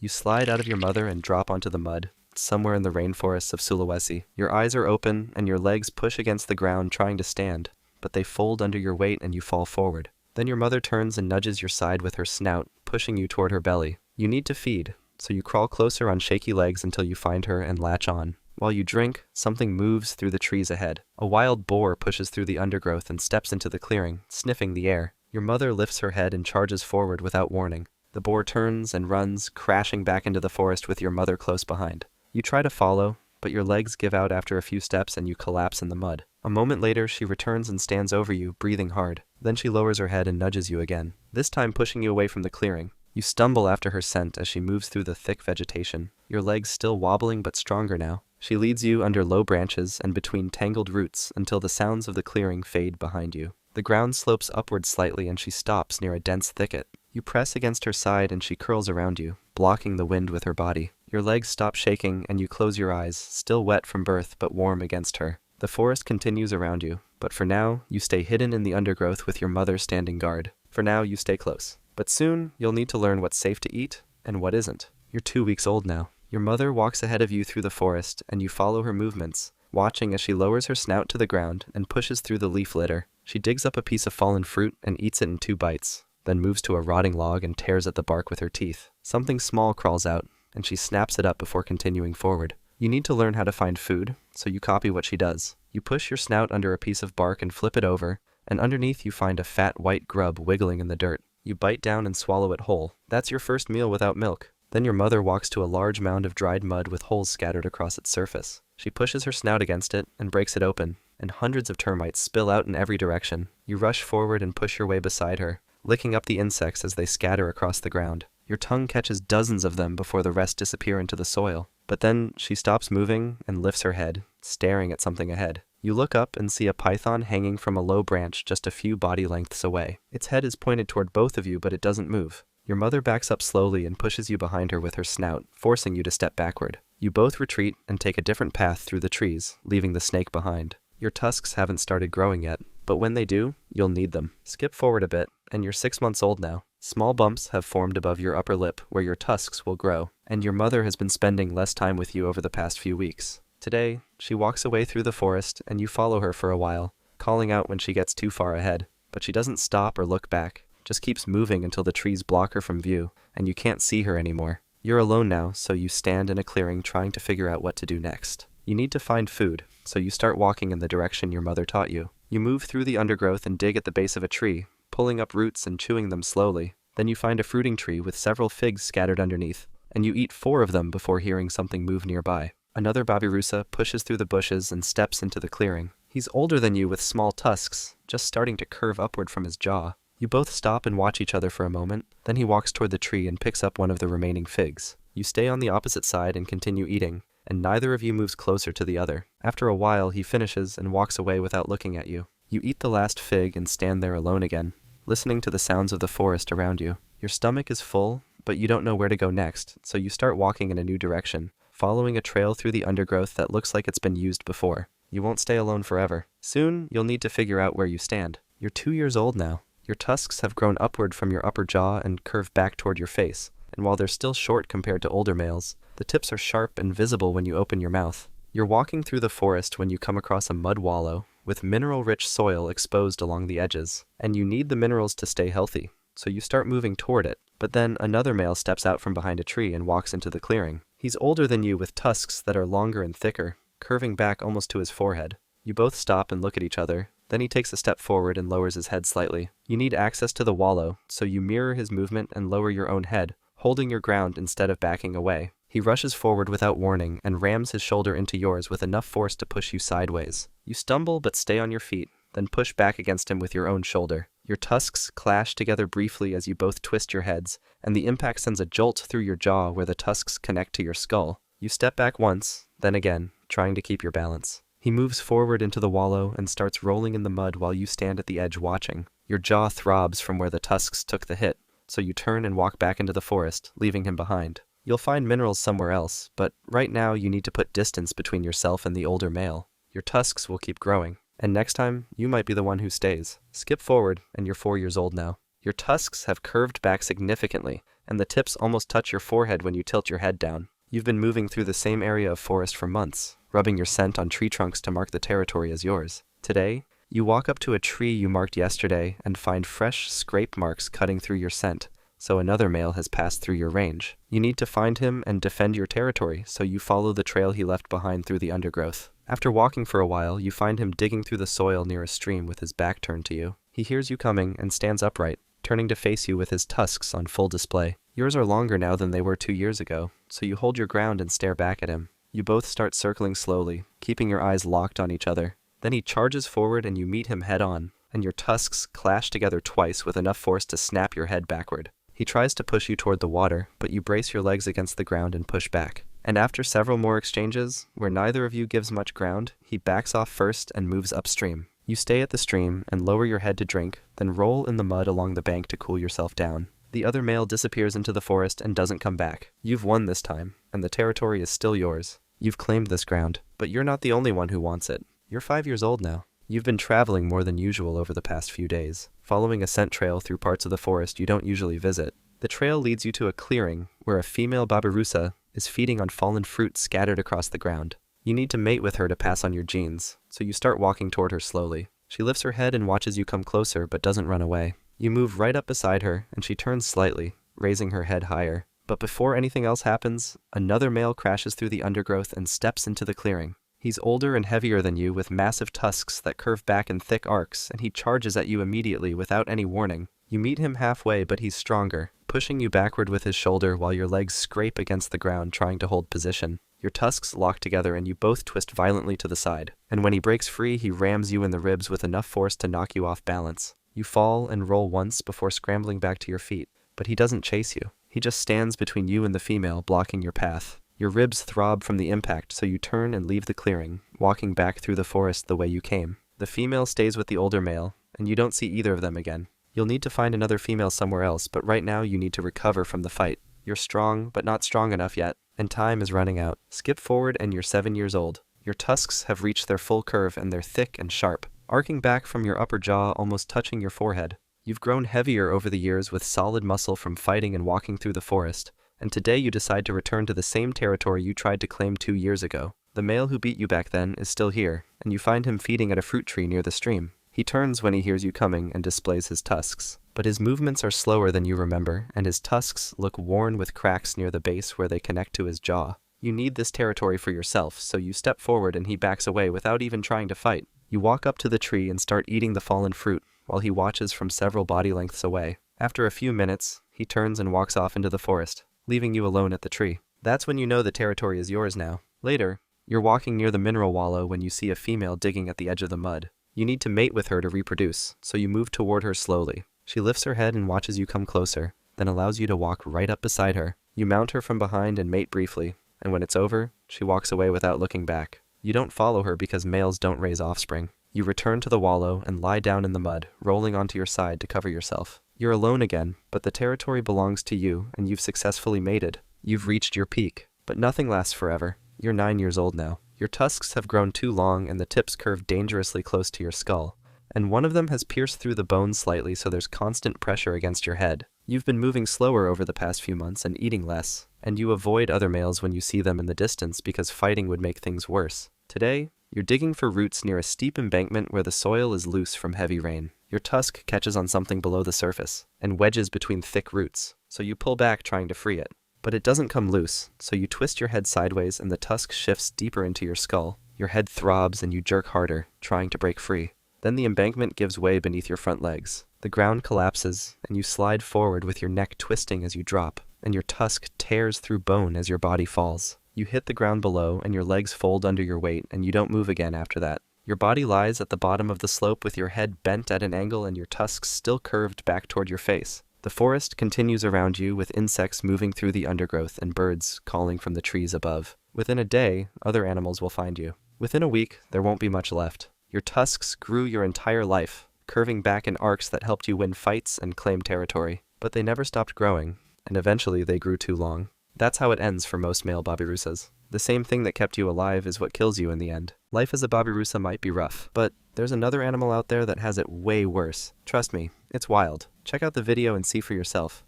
You slide out of your mother and drop onto the mud, somewhere in the rainforests of Sulawesi. Your eyes are open and your legs push against the ground trying to stand, but they fold under your weight and you fall forward. Then your mother turns and nudges your side with her snout, pushing you toward her belly. You need to feed, so you crawl closer on shaky legs until you find her and latch on. While you drink, something moves through the trees ahead. A wild boar pushes through the undergrowth and steps into the clearing, sniffing the air. Your mother lifts her head and charges forward without warning. The boar turns and runs, crashing back into the forest with your mother close behind. You try to follow, but your legs give out after a few steps and you collapse in the mud. A moment later, she returns and stands over you, breathing hard. Then she lowers her head and nudges you again, this time pushing you away from the clearing. You stumble after her scent as she moves through the thick vegetation, your legs still wobbling but stronger now. She leads you under low branches and between tangled roots until the sounds of the clearing fade behind you. The ground slopes upward slightly and she stops near a dense thicket. You press against her side and she curls around you, blocking the wind with her body. Your legs stop shaking and you close your eyes, still wet from birth but warm against her. The forest continues around you, but for now, you stay hidden in the undergrowth with your mother standing guard. For now, you stay close. But soon, you'll need to learn what's safe to eat and what isn't. You're 2 weeks old now. Your mother walks ahead of you through the forest and you follow her movements, watching as she lowers her snout to the ground and pushes through the leaf litter. She digs up a piece of fallen fruit and eats it in 2 bites, then moves to a rotting log and tears at the bark with her teeth. Something small crawls out, and she snaps it up before continuing forward. You need to learn how to find food, so you copy what she does. You push your snout under a piece of bark and flip it over, and underneath you find a fat white grub wiggling in the dirt. You bite down and swallow it whole. That's your first meal without milk. Then your mother walks to a large mound of dried mud with holes scattered across its surface. She pushes her snout against it and breaks it open, and hundreds of termites spill out in every direction. You rush forward and push your way beside her, licking up the insects as they scatter across the ground. Your tongue catches dozens of them before the rest disappear into the soil. But then she stops moving and lifts her head, staring at something ahead. You look up and see a python hanging from a low branch just a few body lengths away. Its head is pointed toward both of you, but it doesn't move. Your mother backs up slowly and pushes you behind her with her snout, forcing you to step backward. You both retreat and take a different path through the trees, leaving the snake behind. Your tusks haven't started growing yet, but when they do, you'll need them. Skip forward a bit, and you're 6 months old now. Small bumps have formed above your upper lip where your tusks will grow, and your mother has been spending less time with you over the past few weeks. Today, she walks away through the forest and you follow her for a while, calling out when she gets too far ahead. But she doesn't stop or look back, just keeps moving until the trees block her from view and you can't see her anymore. You're alone now, so you stand in a clearing trying to figure out what to do next. You need to find food, so you start walking in the direction your mother taught you. You move through the undergrowth and dig at the base of a tree, pulling up roots and chewing them slowly. Then you find a fruiting tree with several figs scattered underneath, and you eat 4 of them before hearing something move nearby. Another Babirusa pushes through the bushes and steps into the clearing. He's older than you with small tusks, just starting to curve upward from his jaw. You both stop and watch each other for a moment, then he walks toward the tree and picks up one of the remaining figs. You stay on the opposite side and continue eating, and neither of you moves closer to the other. After a while, he finishes and walks away without looking at you. You eat the last fig and stand there alone again, listening to the sounds of the forest around you. Your stomach is full, but you don't know where to go next, so you start walking in a new direction, following a trail through the undergrowth that looks like it's been used before. You won't stay alone forever. Soon, you'll need to figure out where you stand. You're 2 years old now. Your tusks have grown upward from your upper jaw and curve back toward your face, and while they're still short compared to older males, the tips are sharp and visible when you open your mouth. You're walking through the forest when you come across a mud wallow with mineral-rich soil exposed along the edges, and you need the minerals to stay healthy, so you start moving toward it. But then another male steps out from behind a tree and walks into the clearing. He's older than you with tusks that are longer and thicker, curving back almost to his forehead. You both stop and look at each other. Then he takes a step forward and lowers his head slightly. You need access to the wallow, so you mirror his movement and lower your own head, holding your ground instead of backing away. He rushes forward without warning and rams his shoulder into yours with enough force to push you sideways. You stumble but stay on your feet, then push back against him with your own shoulder. Your tusks clash together briefly as you both twist your heads, and the impact sends a jolt through your jaw where the tusks connect to your skull. You step back once, then again, trying to keep your balance. He moves forward into the wallow and starts rolling in the mud while you stand at the edge watching. Your jaw throbs from where the tusks took the hit, so you turn and walk back into the forest, leaving him behind. You'll find minerals somewhere else, but right now you need to put distance between yourself and the older male. Your tusks will keep growing, and next time, you might be the one who stays. Skip forward, and you're 4 years old now. Your tusks have curved back significantly, and the tips almost touch your forehead when you tilt your head down. You've been moving through the same area of forest for months, rubbing your scent on tree trunks to mark the territory as yours. Today, you walk up to a tree you marked yesterday and find fresh scrape marks cutting through your scent, so another male has passed through your range. You need to find him and defend your territory, so you follow the trail he left behind through the undergrowth. After walking for a while, you find him digging through the soil near a stream with his back turned to you. He hears you coming and stands upright, turning to face you with his tusks on full display. Yours are longer now than they were 2 years ago, so you hold your ground and stare back at him. You both start circling slowly, keeping your eyes locked on each other. Then he charges forward and you meet him head on, and your tusks clash together twice with enough force to snap your head backward. He tries to push you toward the water, but you brace your legs against the ground and push back. And after several more exchanges, where neither of you gives much ground, he backs off first and moves upstream. You stay at the stream and lower your head to drink, then roll in the mud along the bank to cool yourself down. The other male disappears into the forest and doesn't come back. You've won this time, and the territory is still yours. You've claimed this ground, but you're not the only one who wants it. You're 5 years old now. You've been traveling more than usual over the past few days, following a scent trail through parts of the forest you don't usually visit. The trail leads you to a clearing where a female Babirusa is feeding on fallen fruit scattered across the ground. You need to mate with her to pass on your genes, so you start walking toward her slowly. She lifts her head and watches you come closer but doesn't run away. You move right up beside her and she turns slightly, raising her head higher. But before anything else happens, another male crashes through the undergrowth and steps into the clearing. He's older and heavier than you with massive tusks that curve back in thick arcs, and he charges at you immediately without any warning. You meet him halfway, but he's stronger, pushing you backward with his shoulder while your legs scrape against the ground trying to hold position. Your tusks lock together and you both twist violently to the side. And when he breaks free, he rams you in the ribs with enough force to knock you off balance. You fall and roll once before scrambling back to your feet, but he doesn't chase you. He just stands between you and the female, blocking your path. Your ribs throb from the impact, so you turn and leave the clearing, walking back through the forest the way you came. The female stays with the older male, and you don't see either of them again. You'll need to find another female somewhere else, but right now you need to recover from the fight. You're strong, but not strong enough yet, and time is running out. Skip forward and you're 7 years old. Your tusks have reached their full curve and they're thick and sharp, arcing back from your upper jaw almost touching your forehead. You've grown heavier over the years with solid muscle from fighting and walking through the forest, and today you decide to return to the same territory you tried to claim 2 years ago. The male who beat you back then is still here, and you find him feeding at a fruit tree near the stream. He turns when he hears you coming and displays his tusks, but his movements are slower than you remember, and his tusks look worn with cracks near the base where they connect to his jaw. You need this territory for yourself, so you step forward and he backs away without even trying to fight. You walk up to the tree and start eating the fallen fruit, while he watches from several body lengths away. After a few minutes, he turns and walks off into the forest, leaving you alone at the tree. That's when you know the territory is yours now. Later, you're walking near the mineral wallow when you see a female digging at the edge of the mud. You need to mate with her to reproduce, so you move toward her slowly. She lifts her head and watches you come closer, then allows you to walk right up beside her. You mount her from behind and mate briefly, and when it's over, she walks away without looking back. You don't follow her because males don't raise offspring. You return to the wallow and lie down in the mud, rolling onto your side to cover yourself. You're alone again, but the territory belongs to you, and you've successfully mated. You've reached your peak, but nothing lasts forever. You're 9 years old now. Your tusks have grown too long and the tips curve dangerously close to your skull, and one of them has pierced through the bone slightly, so there's constant pressure against your head. You've been moving slower over the past few months and eating less, and you avoid other males when you see them in the distance because fighting would make things worse. Today, you're digging for roots near a steep embankment where the soil is loose from heavy rain. Your tusk catches on something below the surface and wedges between thick roots, so you pull back trying to free it. But it doesn't come loose, so you twist your head sideways and the tusk shifts deeper into your skull. Your head throbs and you jerk harder, trying to break free. Then the embankment gives way beneath your front legs. The ground collapses, and you slide forward with your neck twisting as you drop, and your tusk tears through bone as your body falls. You hit the ground below, and your legs fold under your weight, and you don't move again after that. Your body lies at the bottom of the slope with your head bent at an angle and your tusks still curved back toward your face. The forest continues around you with insects moving through the undergrowth and birds calling from the trees above. Within a day, other animals will find you. Within a week, there won't be much left. Your tusks grew your entire life, curving back in arcs that helped you win fights and claim territory. But they never stopped growing, and eventually they grew too long. That's how it ends for most male Babirusas. The same thing that kept you alive is what kills you in the end. Life as a Babirusa might be rough, but there's another animal out there that has it way worse. Trust me, it's wild. Check out the video and see for yourself.